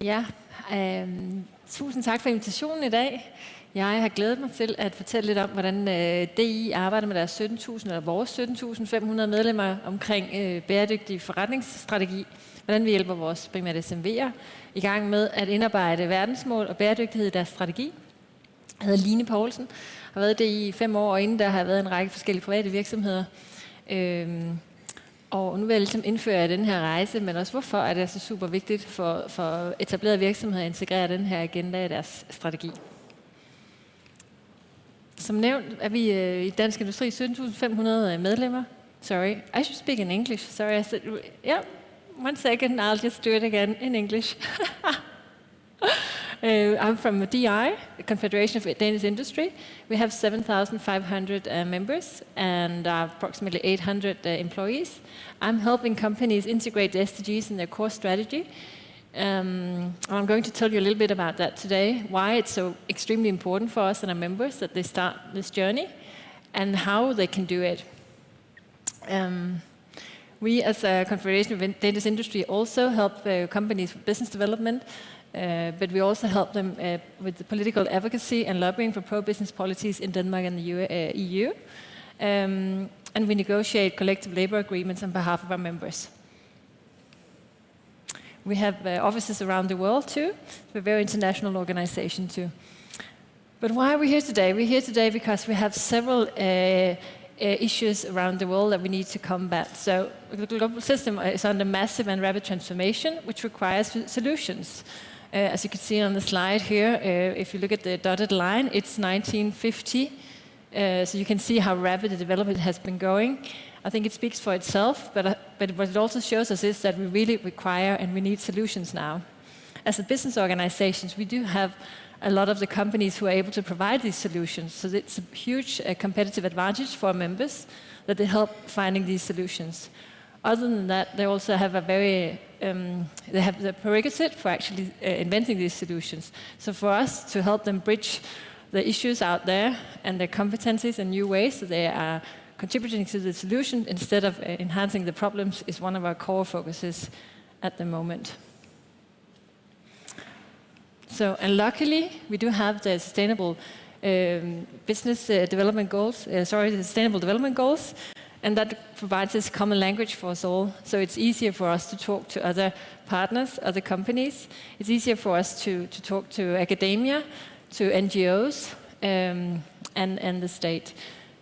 Ja, tusind tak for invitationen i dag. Jeg har glædet mig til at fortælle lidt om, hvordan DI arbejder med deres 17.000 eller vores 17.500 medlemmer omkring bæredygtig forretningsstrategi. Hvordan vi hjælper vores primært SMV'er i gang med at indarbejde verdensmål og bæredygtighed i deres strategi. Jeg hedder Line Poulsen, har været det i 5 år, og inden der har jeg været en række forskellige private virksomheder. Og nu vil jeg ligesom indføre den her rejse, men også hvorfor er det så super vigtigt for etablerede virksomheder at integrere den her agenda i deres strategi. Som nævnt er vi i Dansk Industri 17.500 medlemmer. Sorry, I should speak in English. Sorry, I said, yeah, 1 second, I'll just do it again in English. I'm from DI, the Confederation of Danish Industry. We have 7,500 members and approximately 800 employees. I'm helping companies integrate the SDGs in their core strategy. I'm going to tell you a little bit about that today, why it's so extremely important for us and our members that they start this journey and how they can do it. We as a Confederation of Danish Industry also help companies with business development, but we also help them with the political advocacy and lobbying for pro-business policies in Denmark and the EU. And we negotiate collective labor agreements on behalf of our members. We have offices around the world too. We're a very international organization too. But why are we here today? We're here today because we have several issues around the world that we need to combat. So the global system is under massive and rapid transformation, which requires solutions. As you can see on the slide here, if you look at the dotted line, it's 1950. So you can see how rapid the development has been going. I think it speaks for itself, but what it also shows us is that we really require and we need solutions now. As a business organizations, we do have a lot of the companies who are able to provide these solutions. So it's a huge competitive advantage for our members that they help finding these solutions. Other than that, they also have a very, they have the prerequisite for actually inventing these solutions. So for us to help them bridge the issues out there and their competencies in new ways so they are contributing to the solution instead of enhancing the problems is one of our core focuses at the moment. So, and luckily, we do have the sustainable business development goals, the sustainable development goals, and that provides this common language for us all. So it's easier for us to talk to other partners, other companies. It's easier for us to talk to academia, to NGOs, and the state.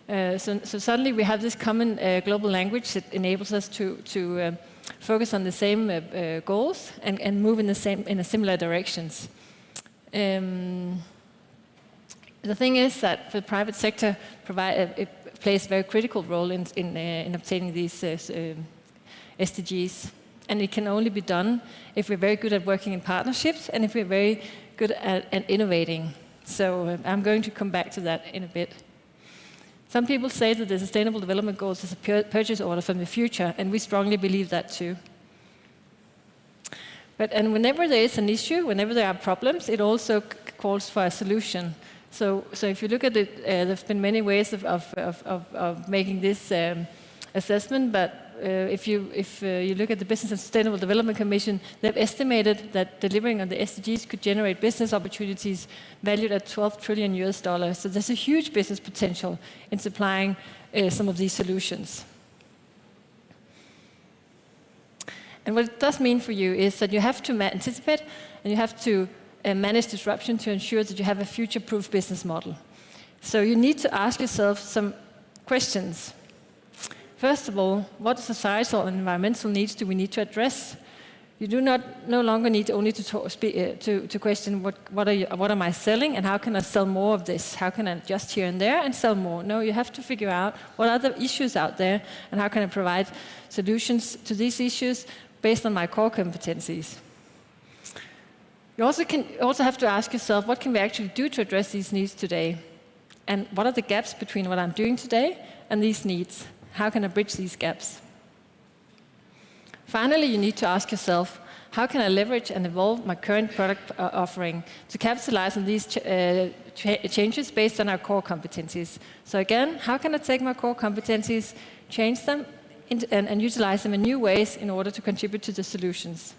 So suddenly we have this common global language that enables us to focus on the same goals and move in a similar directions. The thing is that the private sector it plays a very critical role in obtaining these SDGs, and it can only be done if we're very good at working in partnerships and if we're very good at innovating. So I'm going to come back to that in a bit. Some people say that the Sustainable Development Goals is a purchase order from the future, and we strongly believe that too. And whenever there is an issue, whenever there are problems, it also calls for a solution. So if you look at it, there's been many ways of making this assessment, but if you look at the Business and Sustainable Development Commission, they've estimated that delivering on the SDGs could generate business opportunities valued at $12 trillion. So there's a huge business potential in supplying some of these solutions. And what it does mean for you is that you have to anticipate and you have to manage disruption to ensure that you have a future-proof business model. So you need to ask yourself some questions. First of all, what societal and environmental needs do we need to address? You do no longer need only to question what am I selling and how can I sell more of this? How can I adjust here and there and sell more? No, you have to figure out what are the issues out there and how can I provide solutions to these issues based on my core competencies. You also have to ask yourself, what can we actually do to address these needs today? And what are the gaps between what I'm doing today and these needs? How can I bridge these gaps? Finally, you need to ask yourself, how can I leverage and evolve my current product offering to capitalize on these changes based on our core competencies? So again, how can I take my core competencies, change them, and utilize them in new ways in order to contribute to the solutions?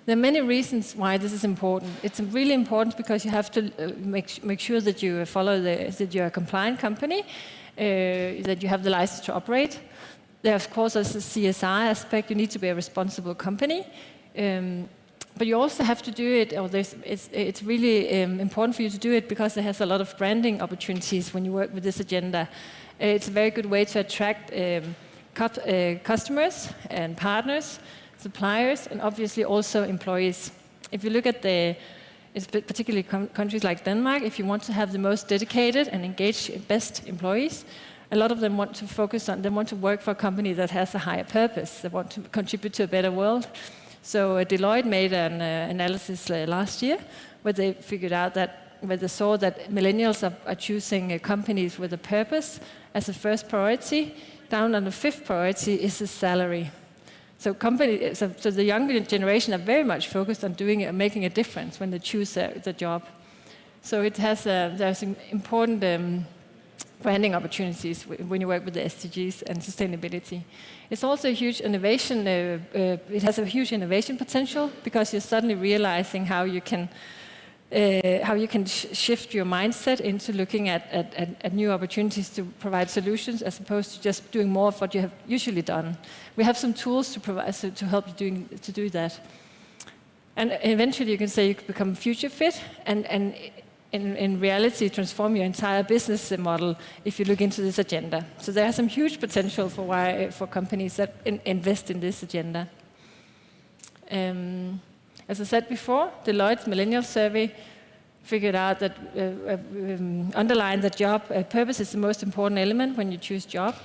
There are many reasons why this is important. It's really important because you have to make sure that you follow that you're a compliant company, that you have the license to operate. There, of course, there's a CSR aspect. You need to be a responsible company. But you also have to do it, or it's really important for you to do it because it has a lot of branding opportunities when you work with this agenda. It's a very good way to attract customers and partners, suppliers, and obviously also employees. If you look at particularly countries like Denmark, if you want to have the most dedicated and engaged best employees, a lot of them want to they want to work for a company that has a higher purpose. They want to contribute to a better world. So Deloitte made an analysis last year where they figured out where they saw that millennials are choosing companies with a purpose as a first priority. Down on the fifth priority is the salary. So the younger generation are very much focused on making a difference when they choose the job. So there's important branding opportunities when you work with the SDGs and sustainability. It's also a huge innovation. It has a huge innovation potential because you're suddenly realizing how you can shift your mindset into looking at new opportunities to provide solutions as opposed to just doing more of what you have usually done. We have some tools to help you to do that. And eventually you can say you can become future fit and in reality transform your entire business model if you look into this agenda. So there has some huge potential for companies that invest in this agenda. As I said before, Deloitte's Millennial Survey figured out that underlined that job purpose is the most important element when you choose job.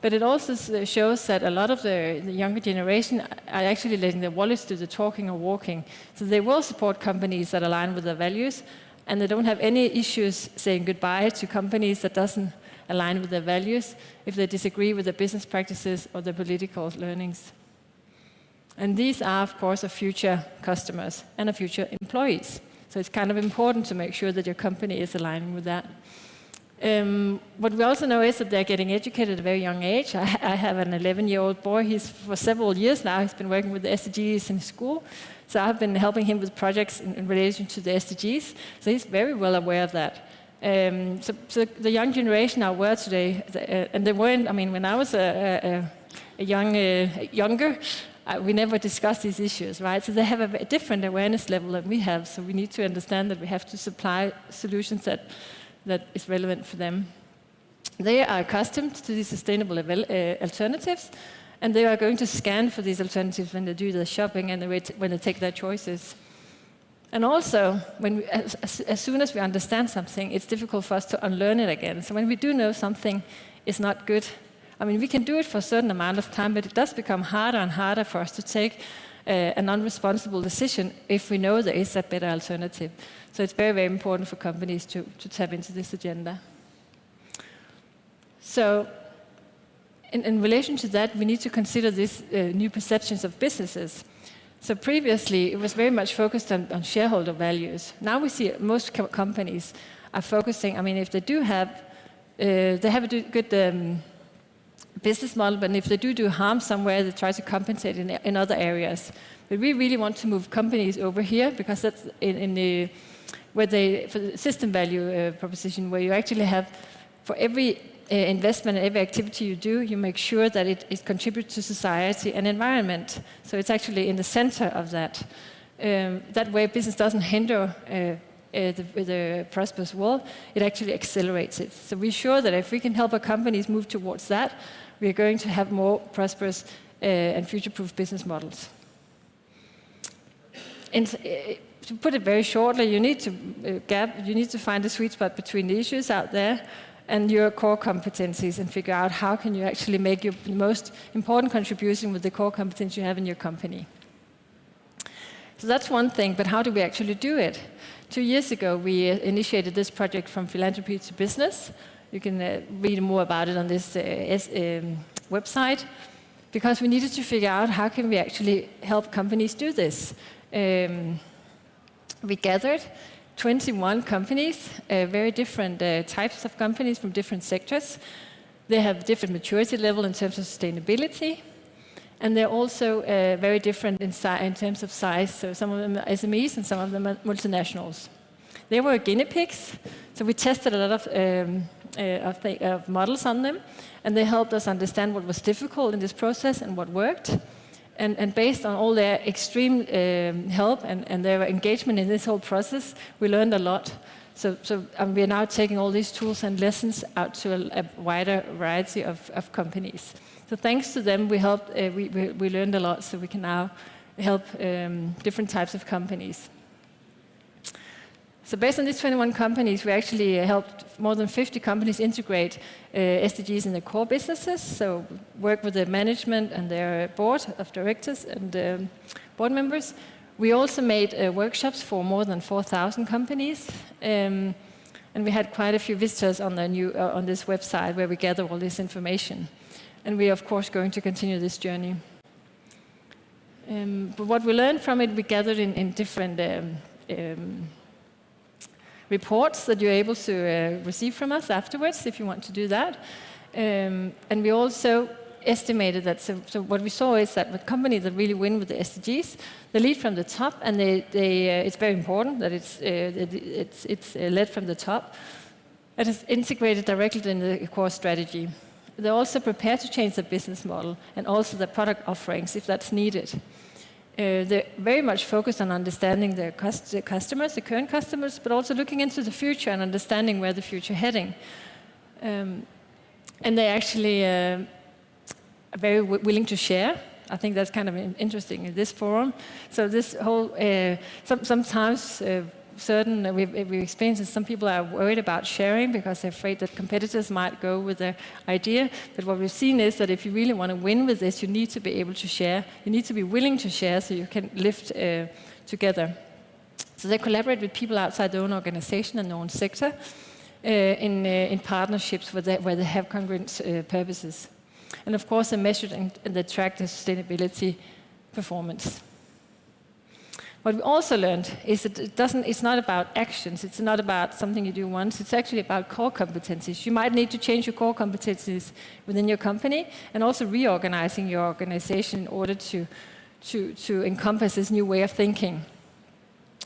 But it also shows that a lot of the younger generation are actually letting their wallets do the talking or walking. So they will support companies that align with their values, and they don't have any issues saying goodbye to companies that doesn't align with their values if they disagree with their business practices or their political learnings. And these are, of course, our future customers and our future employees. So it's kind of important to make sure that your company is aligning with that. What we also know is that they're getting educated at a very young age. I have an 11-year-old boy. For several years now, he's been working with the SDGs in school. So I've been helping him with projects in relation to the SDGs. So he's very well aware of that. So the young generation are aware today, and they weren't. I mean, when I was younger, we never discussed these issues, right? So they have a different awareness level than we have. So we need to understand that we have to supply solutions that is relevant for them. They are accustomed to these sustainable alternatives, and they are going to scan for these alternatives when they do their shopping and when they take their choices. And also, as soon as we understand something, it's difficult for us to unlearn it again. So when we do know something is not good, I mean, we can do it for a certain amount of time, but it does become harder and harder for us to take a non-responsible decision if we know there is a better alternative. So it's very, very important for companies to tap into this agenda. So in relation to that, we need to consider these new perceptions of businesses. So previously, it was very much focused on shareholder values. Now we see most companies are focusing, I mean, if they do have, they have a good business model, but if they do harm somewhere, they try to compensate in other areas. But we really want to move companies over here because that's for the system value proposition, where you actually have, for every investment and every activity you do, you make sure that it contributes to society and environment. So it's actually in the center of that. That way, business doesn't hinder the prosperous world, it actually accelerates it. So we're sure that if we can help our companies move towards that, we are going to have more prosperous and future-proof business models. And to put it very shortly, you need to find a sweet spot between the issues out there and your core competencies and figure out how can you actually make your most important contribution with the core competence you have in your company. So that's one thing, but how do we actually do it? 2 years ago, we initiated this project from philanthropy to business. You can read more about it on this website, because we needed to figure out how can we actually help companies do this. We gathered 21 companies, very different types of companies from different sectors. They have different maturity level in terms of sustainability. And they're also very different in terms of size. So some of them are SMEs and some of them are multinationals. They were guinea pigs, so we tested a lot of models on them, and they helped us understand what was difficult in this process and what worked. And based on all their extreme help and their engagement in this whole process, we learned a lot. So we are now taking all these tools and lessons out to a wider variety of companies. So thanks to them, we learned a lot, so we can now help different types of companies. So based on these 21 companies, we actually helped more than 50 companies integrate SDGs in their core businesses, so work with the management and their board of directors and board members. We also made workshops for more than 4,000 companies, and we had quite a few visitors on this website where we gather all this information. And we are, of course, going to continue this journey. But what we learned from it, we gathered in different reports that you're able to receive from us afterwards, if you want to do that. And we also estimated that, so what we saw is that with companies that really win with the SDGs, they lead from the top, and it's very important that it's led from the top. It is integrated directly in the core strategy. They're also prepared to change their business model and also their product offerings if that's needed. They're very much focused on understanding their customers, the current customers, but also looking into the future and understanding where the future is heading. And they actually are very willing to share. I think that's kind of interesting in this forum. So this whole, sometimes we've experienced that some people are worried about sharing because they're afraid that competitors might go with their idea. But what we've seen is that if you really want to win with this, you need to be able to share. You need to be willing to share so you can lift together. So they collaborate with people outside their own organization and their own sector in partnerships where they have congruent purposes. And of course, they measured and they track their sustainability performance. What we also learned is that it's not about actions, it's not about something you do once, it's actually about core competencies. You might need to change your core competencies within your company and also reorganizing your organization in order to encompass this new way of thinking.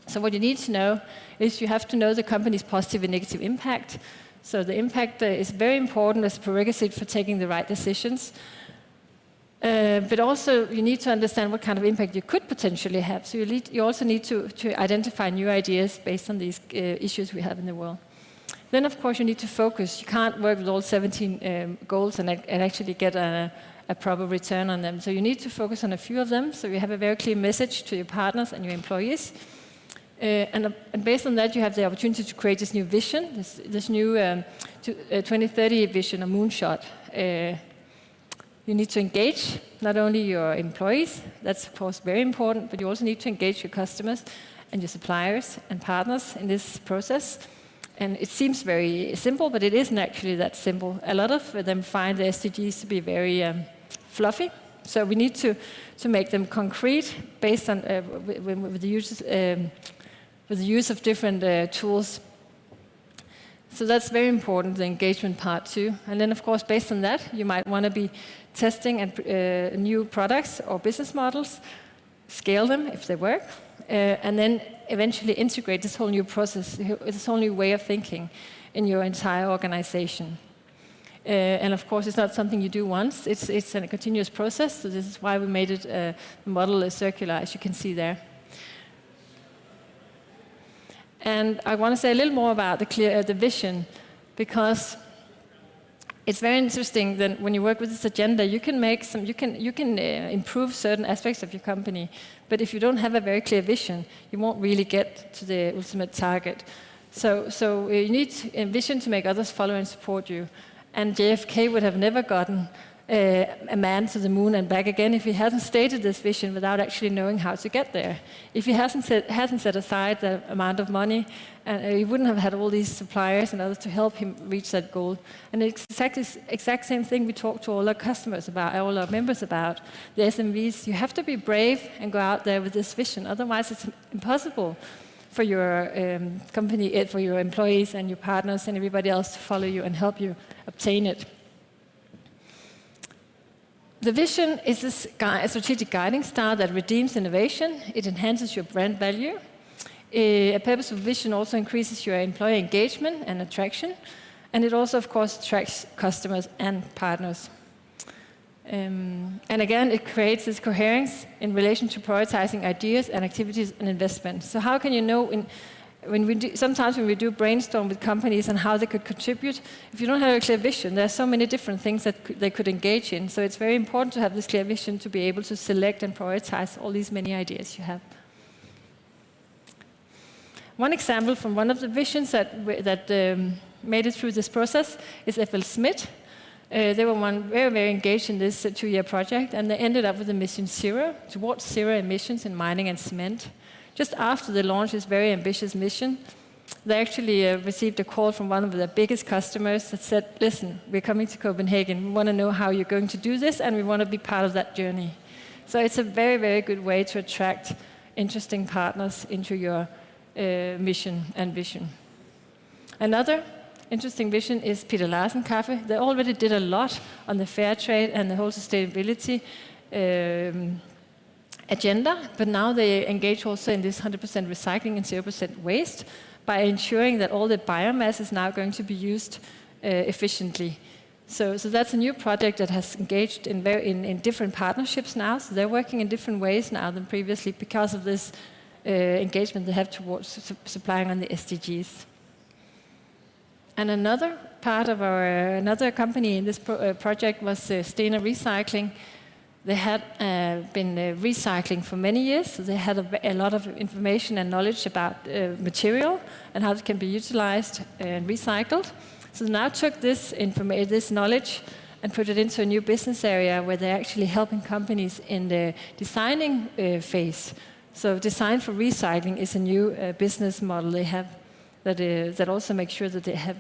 So what you need to know is you have to know the company's positive and negative impact. So the impact is very important as a prerequisite for taking the right decisions. But also, you need to understand what kind of impact you could potentially have. So you also need to identify new ideas based on these issues we have in the world. Then, of course, you need to focus. You can't work with all 17 goals and actually get a proper return on them. So you need to focus on a few of them, so you have a very clear message to your partners and your employees. And based on that, you have the opportunity to create this new vision, this new 2030 vision, a moonshot. You need to engage not only your employees, that's of course very important, but you also need to engage your customers and your suppliers and partners in this process. And it seems very simple, but it isn't actually that simple. A lot of them find the SDGs to be very fluffy, so we need to make them concrete based on with the use of different tools. So that's very important, the engagement part too. And then, of course, based on that, you might want to be testing new products or business models, scale them if they work, and then eventually integrate this whole new process, this whole new way of thinking in your entire organization. And of course, it's not something you do once. It's a continuous process, so this is why we made it, the model is circular, as you can see there. And I want to say a little more about the vision, because it's very interesting that when you work with this agenda, you can improve certain aspects of your company, but if you don't have a very clear vision, you won't really get to the ultimate target. So you need a vision to make others follow and support you. And JFK would have never gotten a man to the moon and back again if he hadn't stated this vision without actually knowing how to get there. If he hasn't set aside the amount of money, he wouldn't have had all these suppliers and others to help him reach that goal. And it's exact same thing we talk to all our customers about, all our members about, the SMVs. You have to be brave and go out there with this vision. Otherwise, it's impossible for your company, for your employees and your partners and everybody else to follow you and help you obtain it. The vision is a strategic guiding star that redeems innovation. It enhances your brand value. A purposeful vision also increases your employee engagement and attraction. And it also, of course, attracts customers and partners. And again, it creates this coherence in relation to prioritizing ideas and activities and investment. So how can you know sometimes when we do brainstorm with companies and how they could contribute, if you don't have a clear vision, there are so many different things that they could engage in. So it's very important to have this clear vision to be able to select and prioritize all these many ideas you have. One example from one of the visions that made it through this process is FL Smith. They were very, very engaged in this 2-year project, and they ended up with the mission 0, towards 0 emissions in mining and cement. Just after they launched this very ambitious mission, they actually received a call from one of their biggest customers that said, listen, we're coming to Copenhagen, we want to know how you're going to do this, and we want to be part of that journey. So it's a very, very good way to attract interesting partners into your mission and vision. Another interesting vision is Peter Larsen Coffee. They already did a lot on the fair trade and the whole sustainability agenda, but now they engage also in this 100% recycling and 0% waste by ensuring that all the biomass is now going to be used efficiently. So that's a new project that has engaged in different partnerships now. So they're working in different ways now than previously because of this engagement they have towards supplying on the SDGs. And another part of another company in this project was Steiner Recycling. They had been recycling for many years, so they had a lot of information and knowledge about material and how it can be utilized and recycled. So they now took this knowledge and put it into a new business area where they're actually helping companies in the designing phase. So design for recycling is a new business model they have that also makes sure that they have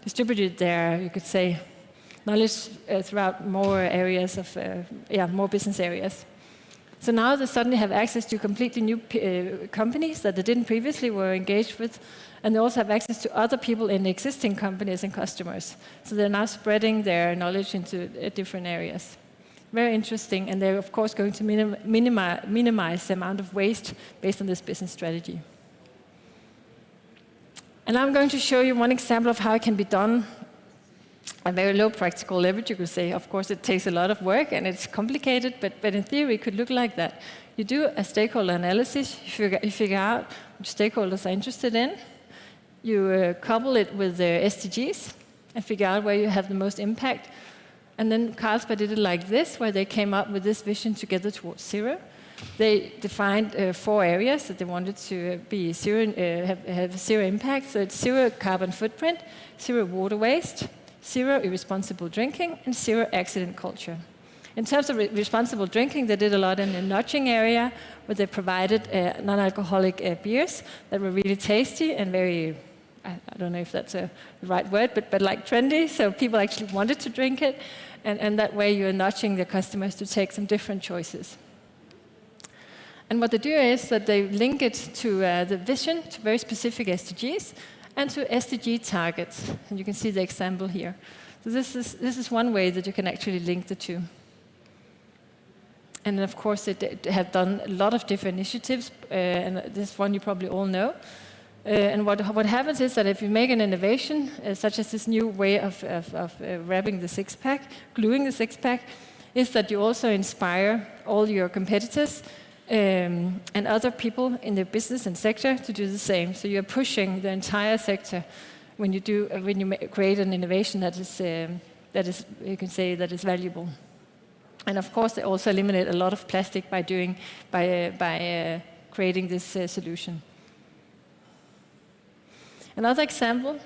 distributed their, you could say, knowledge throughout more areas of, more business areas. So now they suddenly have access to completely new companies that they didn't previously were engaged with, and they also have access to other people in existing companies and customers. So they're now spreading their knowledge into different areas. Very interesting, and they're of course going to minimize the amount of waste based on this business strategy. And I'm going to show you one example of how it can be done at very low practical level, you could say. Of course, it takes a lot of work and it's complicated, but in theory, it could look like that. You do a stakeholder analysis, you figure out which stakeholders are interested in, you couple it with the SDGs and figure out where you have the most impact. And then Carlsberg did it like this, where they came up with this vision together towards 0. They defined 4 areas that they wanted to be have 0 impact. So it's 0 carbon footprint, 0 water waste, 0 irresponsible drinking, and 0 accident culture. In terms of responsible drinking, they did a lot in the nudging area, where they provided non-alcoholic beers that were really tasty and very, I don't know if that's the right word, but like trendy, so people actually wanted to drink it, and that way you're nudging the customers to take some different choices. And what they do is that they link it to the vision, to very specific SDGs, and to SDG targets. And you can see the example here. So this is one way that you can actually link the two. And of course, they have done a lot of different initiatives, and this one you probably all know. And what happens is that if you make an innovation, such as this new way of wrapping the six-pack, gluing the six-pack, is that you also inspire all your competitors and other people in the business and sector to do the same. So you're pushing the entire sector when you create an innovation that is you can say that is valuable. And of course, they also eliminate a lot of plastic by creating this solution. Another example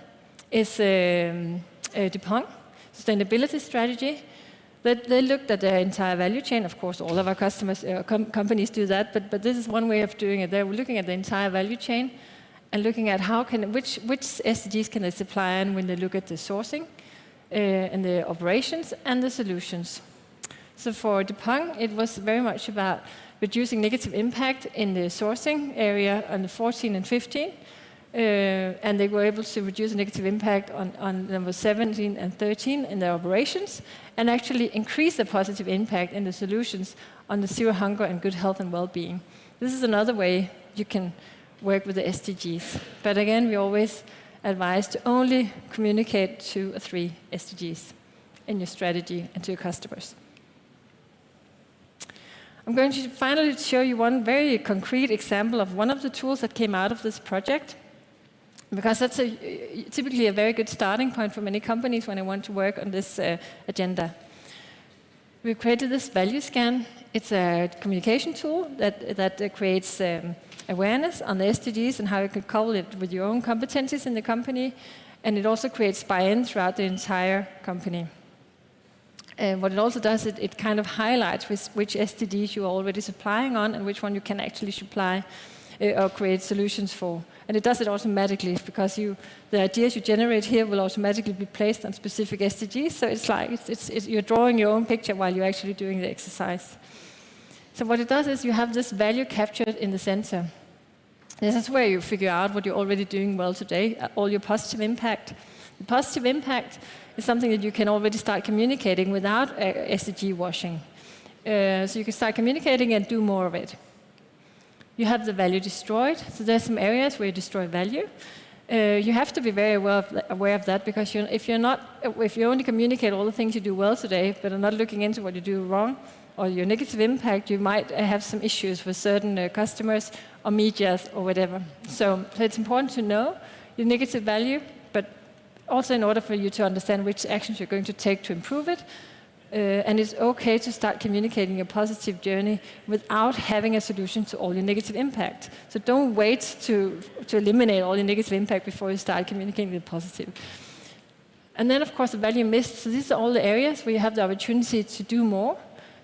is DuPont sustainability strategy. They looked at their entire value chain. Of course, all of our customers, companies do that, but this is one way of doing it. They're looking at the entire value chain and looking at which SDGs can they supply in when they look at the sourcing and the operations and the solutions. So for DuPont, it was very much about reducing negative impact in the sourcing area on the 14 and 15, and they were able to reduce the negative impact on number 17 and 13 in their operations, and actually increase the positive impact in the solutions on the zero hunger and good health and well-being. This is another way you can work with the SDGs. But again, we always advise to only communicate 2 or 3 SDGs in your strategy and to your customers. I'm going to finally show you one very concrete example of one of the tools that came out of this project, because that's typically a very good starting point for many companies when they want to work on this agenda. We created this value scan. It's a communication tool that creates awareness on the SDGs and how you can couple it with your own competencies in the company, and it also creates buy-in throughout the entire company. And what it also does, it kind of highlights which SDGs you're already supplying on and which one you can actually supply or create solutions for. And it does it automatically, because the ideas you generate here will automatically be placed on specific SDGs. So it's like you're drawing your own picture while you're actually doing the exercise. So what it does is you have this value captured in the center. This is where you figure out what you're already doing well today, all your positive impact. The positive impact is something that you can already start communicating without SDG washing. So you can start communicating and do more of it. You have the value destroyed. So there's some areas where you destroy value. You have to be very aware of that, because if you only communicate all the things you do well today, but are not looking into what you do wrong, or your negative impact, you might have some issues with certain customers or media or whatever. So it's important to know your negative value, but also in order for you to understand which actions you're going to take to improve it. And it's okay to start communicating your positive journey without having a solution to all your negative impact. So don't wait to eliminate all your negative impact before you start communicating the positive. And then, of course, the value missed. So these are all the areas where you have the opportunity to do more.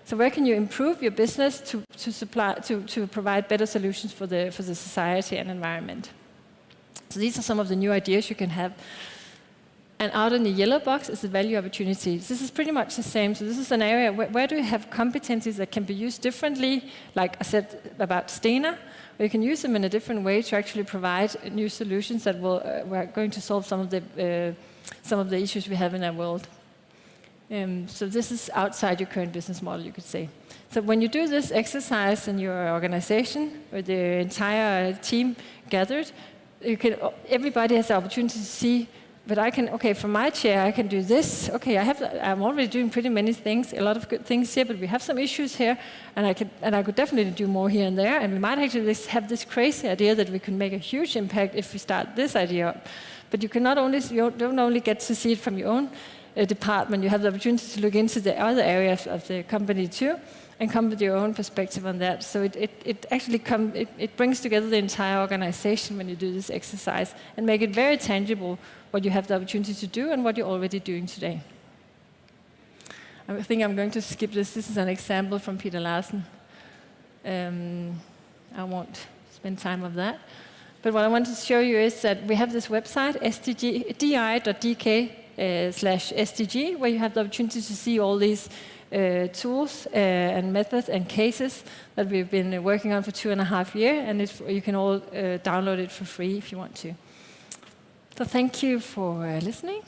So where can you improve your business to provide better solutions for the society and environment? So these are some of the new ideas you can have. And out in the yellow box is the value opportunities. This is pretty much the same. So this is an area where do you have competencies that can be used differently, like I said about Steiner, where you can use them in a different way to actually provide new solutions that are going to solve some of the issues we have in our world. So this is outside your current business model, you could say. So when you do this exercise in your organization, with the entire team gathered, everybody has the opportunity to see, but from my chair, I can do this. Okay, I'm already doing pretty many things, a lot of good things here, but we have some issues here, and I could definitely do more here and there, and we might actually have this crazy idea that we can make a huge impact if we start this idea up. But you don't only get to see it from your own department, you have the opportunity to look into the other areas of the company too, and come with your own perspective on that. So it actually brings together the entire organization when you do this exercise, and make it very tangible what you have the opportunity to do and what you're already doing today. I think I'm going to skip this. This is an example from Peter Larsen. I won't spend time on that. But what I want to show you is that we have this website, di.dk/SDG, where you have the opportunity to see all these tools and methods and cases that we've been working on for 2.5 years, and you can all download it for free if you want to. So thank you for listening.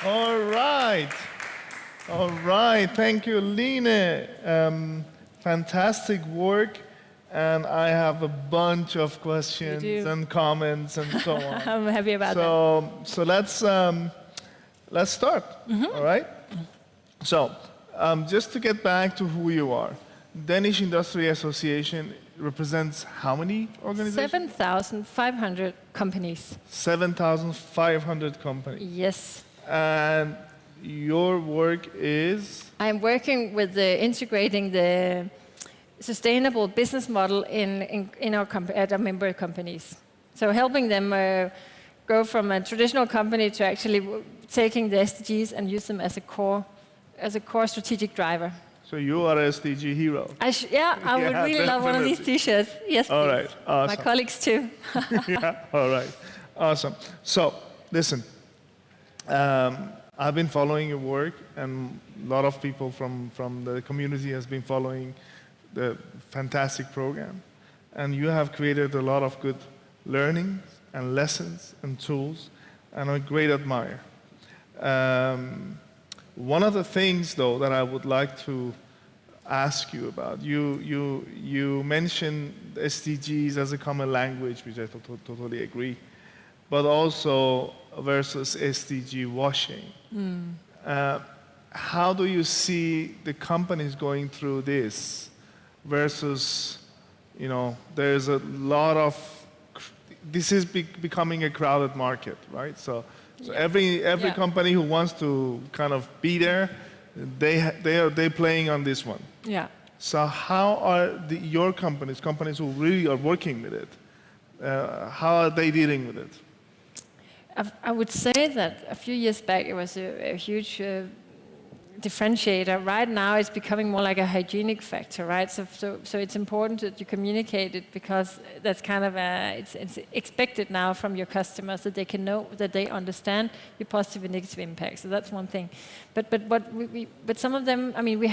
All right. Thank you, Lina. Fantastic work. And I have a bunch of questions and comments and so on. I'm happy about that. So let's start. All right. So just to get back to who you are, Danish Industri Association represents how many organizations? 7,500 companies. 7,500 companies. Yes. And your work is? I'm working with integrating the sustainable business model in our member companies. So helping them go from a traditional company to actually taking the SDGs and use them as a core strategic driver. So you are an SDG hero. I would really love one of these T-shirts. Yes, please. All right, awesome. My colleagues too. Yeah, all right, awesome. So listen, I've been following your work, and a lot of people from the community has been following the fantastic program. and you have created a lot of good learnings and lessons and tools, and I'm a great admirer. One of the things, though, that I would like to ask you about, you mentioned SDGs as a common language, which I totally agree, but also versus SDG washing. How do you see the companies going through this versus, there's a lot of, this is becoming a crowded market, right? So every company who wants to kind of be there, they're playing on this one. Yeah. So how are your companies who really are working with it, how are they dealing with it? I would say that a few years back it was a huge differentiator. Right now it's becoming more like a hygienic factor, right? So it's important that you communicate it, because that's kind of it's expected now from your customers, that they can know, that they understand your positive and negative impact. So that's one thing. But some of them, I mean, we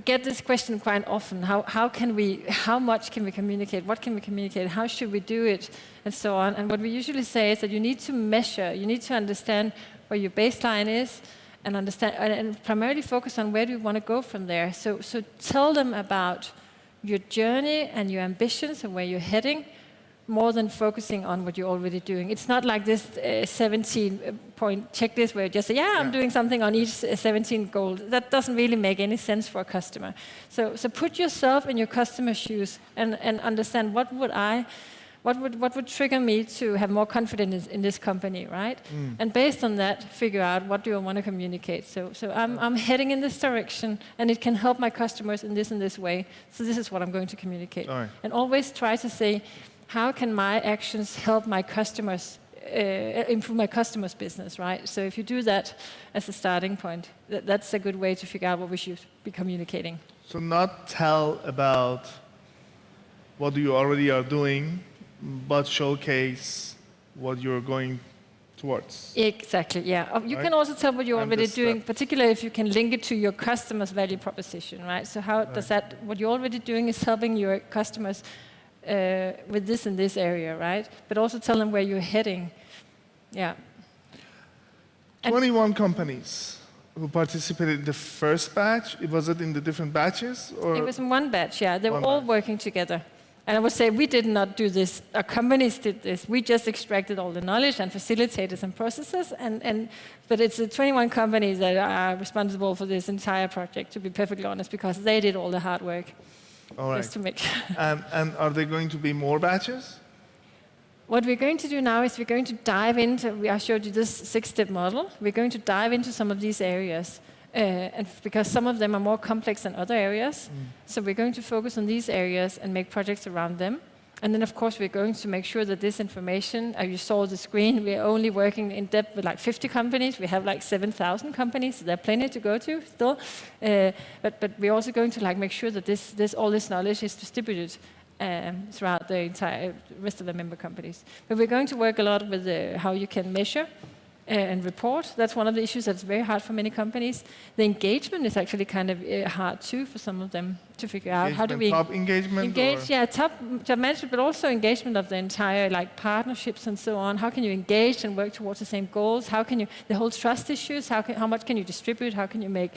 get this question quite often. How much can we communicate? What can we communicate? How should we do it? And so on. And what we usually say is that you need to measure. You need to understand where your baseline is, and understand, and primarily focus on where do you want to go from there. So tell them about your journey and your ambitions and where you're heading, more than focusing on what you're already doing. It's not like this 17-point checklist where you just say, I'm doing something on each 17 goal. That doesn't really make any sense for a customer. So put yourself in your customer's shoes and understand what would trigger me to have more confidence in this company, right? And based on that, figure out what do I want to communicate. So I'm heading in this direction, and it can help my customers in this way. So this is what I'm going to communicate. All right. And always try to say, how can my actions help my customers, improve my customers' business, right? So if you do that as a starting point, that's a good way to figure out what we should be communicating. So not tell about what you already are doing, but showcase what you're going towards. Exactly, yeah. You Right? can also tell what you're And already the doing, step. particularly if you can link it to your customer's value proposition, right? So how does that, what you're already doing is helping your customers with this in this area, right? But also tell them where you're heading. Yeah. 21 companies who participated in the first batch. Was it in the different batches? Or? It was in one batch, yeah. They were One all batch. working together. And I would say we did not do this. Our companies did this. We just extracted all the knowledge and facilitated some processes. But it's the 21 companies that are responsible for this entire project, to be perfectly honest, because they did all the hard work. All right. Just to make And are there going to be more batches? What we're going to do now is we're going to dive into, I showed you this 6-step model. We're going to dive into some of these areas. And because some of them are more complex than other areas. So we're going to focus on these areas and make projects around them. And then, of course, we're going to make sure that this information, you saw the screen, we're only working in depth with like 50 companies. We have like 7,000 companies, so there are plenty to go to still. But we're also going to like make sure that all this knowledge is distributed throughout the entire rest of the member companies. But we're going to work a lot with how you can measure and report. That's one of the issues that's very hard for many companies. The engagement is actually kind of hard too for some of them to figure out. How do we top engagement? engage? Yeah, top management, but also engagement of the entire like partnerships and so on. How can you engage and work towards the same goals? How can you the whole trust issues? How much can you distribute? How can you make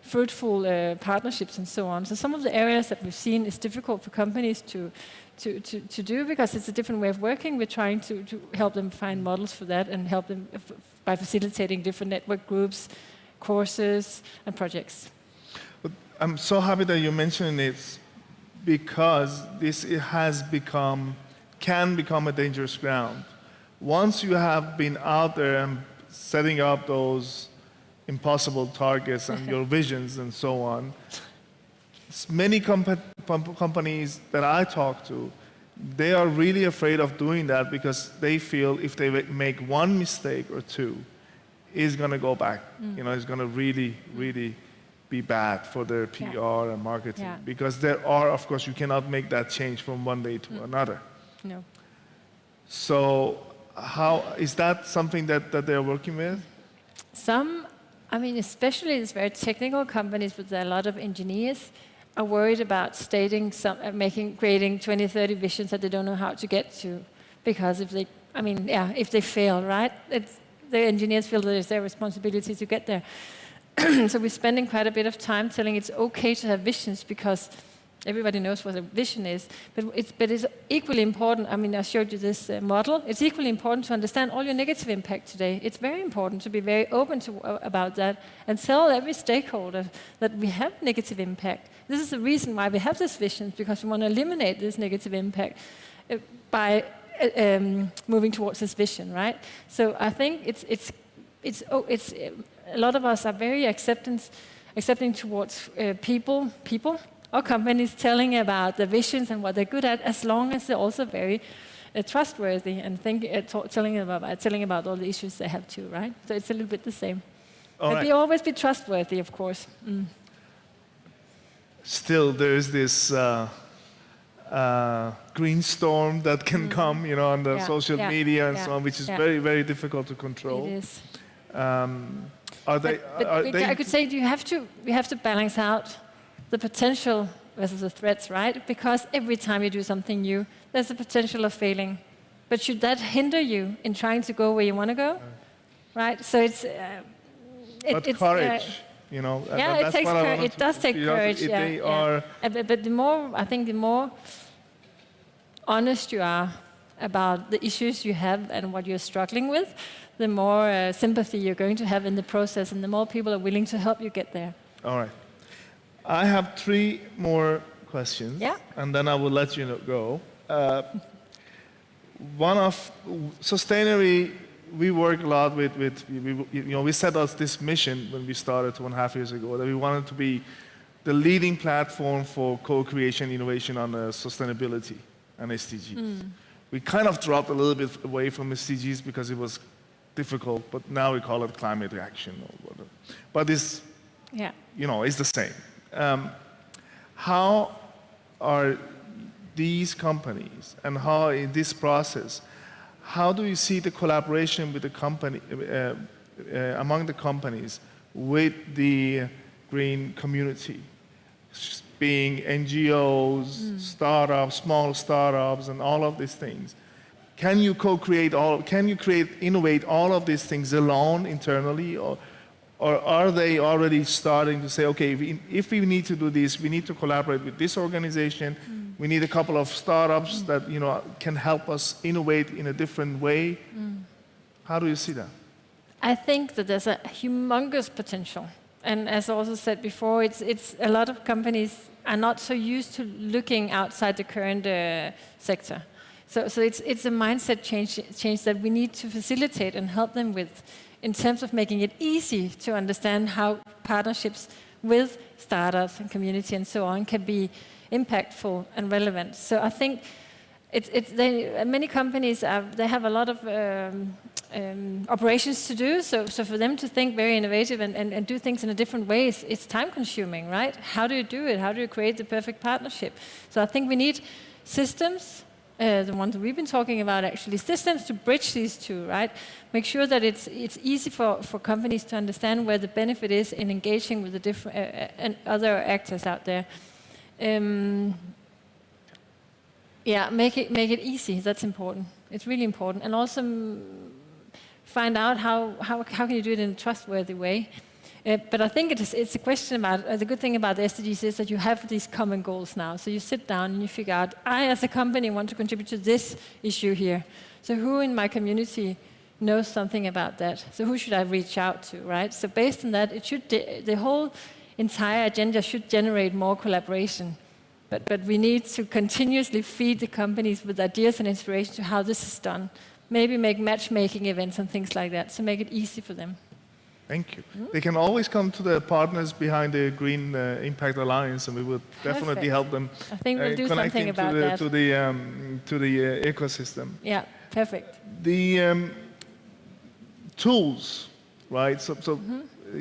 fruitful partnerships and so on? So some of the areas that we've seen is difficult for companies to do because it's a different way of working. We're trying to help them find models for that and help them by facilitating different network groups, courses, and projects. But I'm so happy that you mentioned it because can become a dangerous ground. Once you have been out there and setting up those impossible targets and your visions and so on, many companies that I talk to, they are really afraid of doing that because they feel if they make one mistake or two, it's going to go back. It's going to really, really be bad for their PR and marketing. Yeah. Because there are, of course, you cannot make that change from one day to another. No. So how is that something that they're working with? Some, I mean, especially these very technical companies with a lot of engineers, are worried about stating creating 20, 30 visions that they don't know how to get to, because if they fail, right? The engineers feel that it's their responsibility to get there. So we're spending quite a bit of time telling it's okay to have visions, because everybody knows what a vision is. But it's equally important. I showed you this model. It's equally important to understand all your negative impact today. It's very important to be very open about that and tell every stakeholder that we have negative impact. This is the reason why we have this vision, because we want to eliminate this negative impact by moving towards this vision, right? So I think it's a lot of us are very accepting towards people or companies telling about the visions and what they're good at, as long as they're also very trustworthy and telling about all the issues they have too, right? So it's a little bit the same. But always be trustworthy, of course. Still, there is this green storm that can come, on the social media and so on, which is very, very difficult to control. It is. I could say we have to balance out the potential versus the threats, right? Because every time you do something new, there's a potential of failing. But should that hinder you in trying to go where you want to go? Right? So it's courage. It does take courage. But the more honest you are about the issues you have and what you're struggling with, the more sympathy you're going to have in the process, and the more people are willing to help you get there. All right. I have 3 more questions, and then I will let you go. One of Sustainary, we work a lot with we set us this mission when we started 2.5 years ago, that we wanted to be the leading platform for co-creation innovation on sustainability and SDGs. We kind of dropped a little bit away from SDGs because it was difficult, but now we call it climate action or whatever. But it's the same. How are these companies, and how in this process, how do you see the collaboration with the company among the companies with the green community, being NGOs, startups, small startups, and all of these things? Can you innovate all of these things alone internally, or are they already starting to say, okay, if we need to do this, we need to collaborate with this organization, we need a couple of startups that can help us innovate in a different way? How do you see that? I think that there's a humongous potential. And as I also said before, it's a lot of companies are not so used to looking outside the current sector. So it's a mindset change that we need to facilitate and help them with, in terms of making it easy to understand how partnerships with startups and community and so on can be impactful and relevant. So I think many companies they have a lot of operations to do. So for them to think very innovative and do things in a different way, it's time consuming, right? How do you do it? How do you create the perfect partnership? So I think we need systems. The ones that we've been talking about, actually, systems to bridge these two, right? Make sure that it's easy for companies to understand where the benefit is in engaging with the different and other actors out there. Make it easy. That's important. It's really important, and also find out how can you do it in a trustworthy way. But I think it's a question about, the good thing about the SDGs is that you have these common goals now. So you sit down and you figure out, I as a company want to contribute to this issue here. So who in my community knows something about that? So who should I reach out to, right? So based on that, the whole entire agenda should generate more collaboration. But we need to continuously feed the companies with ideas and inspiration to how this is done. Maybe make matchmaking events and things like that, so make it easy for them. Thank you. They can always come to the partners behind the Green Impact Alliance, and we will definitely help them. I think we'll do something about that. To the ecosystem. Yeah, perfect. The tools, right? So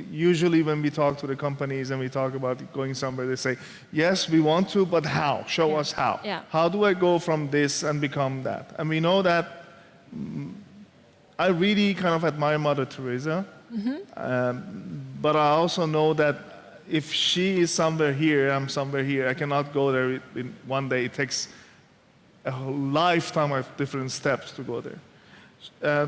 usually when we talk to the companies and we talk about going somewhere, they say, yes, we want to, but how? Show us how. Yeah. How do I go from this and become that? And we know that I really kind of admire Mother Teresa. But I also know that if she is somewhere here, I'm somewhere here. I cannot go there in one day. It takes a whole lifetime of different steps to go there.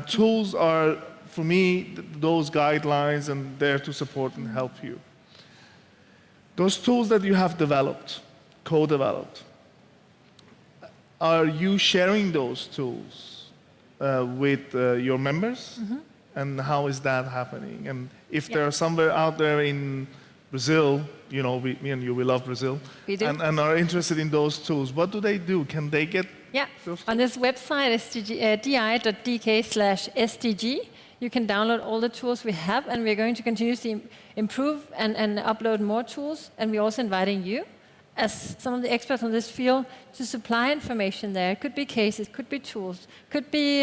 Tools are, for me, those guidelines and there to support and help you. Those tools that you have developed, co-developed, are you sharing those tools with your members? Mm-hmm. And how is that happening? And if there are somewhere out there in Brazil, you know, me and you, we love Brazil, we do. And are interested in those tools, what do they do? Can they get those on this website, di.dk/SDG, you can download all the tools we have, and we're going to continuously improve and upload more tools. And we're also inviting you, as some of the experts on this field, to supply information there. It could be cases, could be tools, could be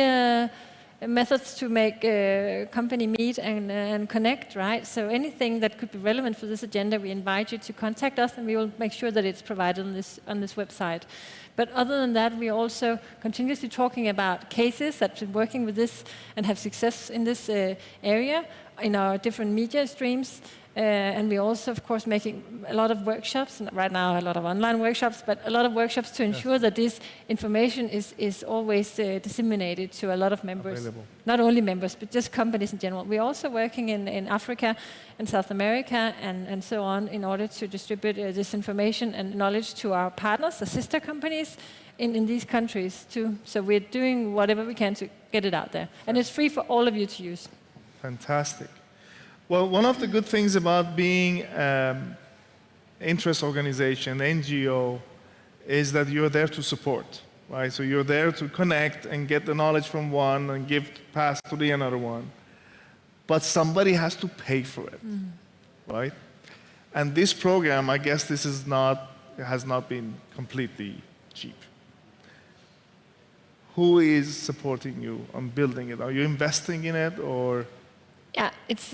methods to make company meet and connect, right? So anything that could be relevant for this agenda, we invite you to contact us, and we will make sure that it's provided on this website. But other than that, we are also continuously talking about cases that have been working with this and have success in this area in our different media streams. And we're also, of course, making a lot of workshops, and right now a lot of online workshops, but a lot of workshops to ensure that this information is always disseminated to a lot of members. Available. Not only members, but just companies in general. We're also working in Africa and South America and so on in order to distribute this information and knowledge to our partners, the sister companies in these countries too. So we're doing whatever we can to get it out there. And it's free for all of you to use. Fantastic. Well, one of the good things about being interest organization, NGO, is that you're there to support, right? So you're there to connect and get the knowledge from one and pass to the another one. But somebody has to pay for it, right? And this program, I guess this has not been completely cheap. Who is supporting you on building it? Are you investing in it, or? Yeah, it's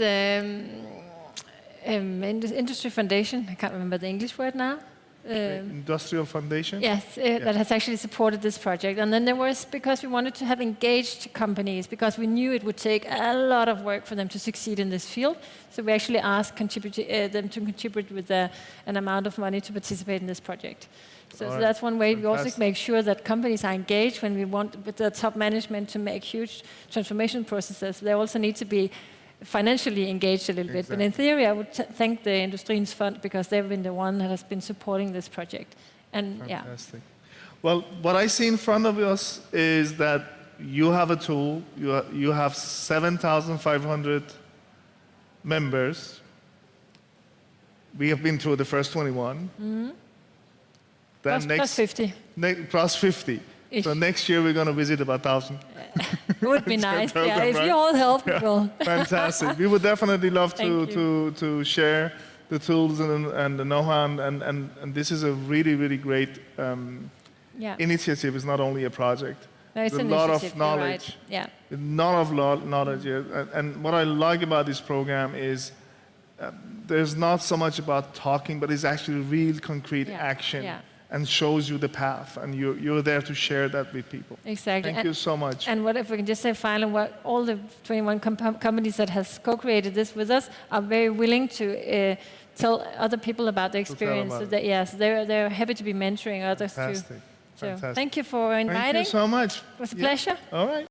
Industri Foundation. I can't remember the English word now. Industrial Foundation? Yes, that has actually supported this project. And then there was, because we wanted to have engaged companies, because we knew it would take a lot of work for them to succeed in this field. So we actually asked them to contribute with an amount of money to participate in this project. So that's one way. Fantastic. We also make sure that companies are engaged when we want with the top management to make huge transformation processes. They also need to be financially engaged a little bit. But in theory, I would thank the Industri's Fund, because they've been the one that has been supporting this project. And fantastic. Well, what I see in front of us is that you have a tool. You have 7,500 members. We have been through the first 21. Mm-hmm. Then plus 50. Plus 50. Ish. So next year we're going to visit about 1,000. It would be nice. Yeah, if you all help, we will. Fantastic. We would definitely love to share the tools and the know-how, and this is a really, really great initiative. It's not only a project. No, it's a lot of knowledge. Right. Yeah. A lot of knowledge. And what I like about this program is there's not so much about talking, but it's actually real concrete action. Yeah. And shows you the path, and you're there to share that with people. Exactly. Thank you so much. And what if we can just say finally, all the 21 companies that has co-created this with us are very willing to tell other people about the experience. So they're happy to be mentoring others too. Fantastic. So thank you for inviting. Thank you so much. It was a pleasure. All right.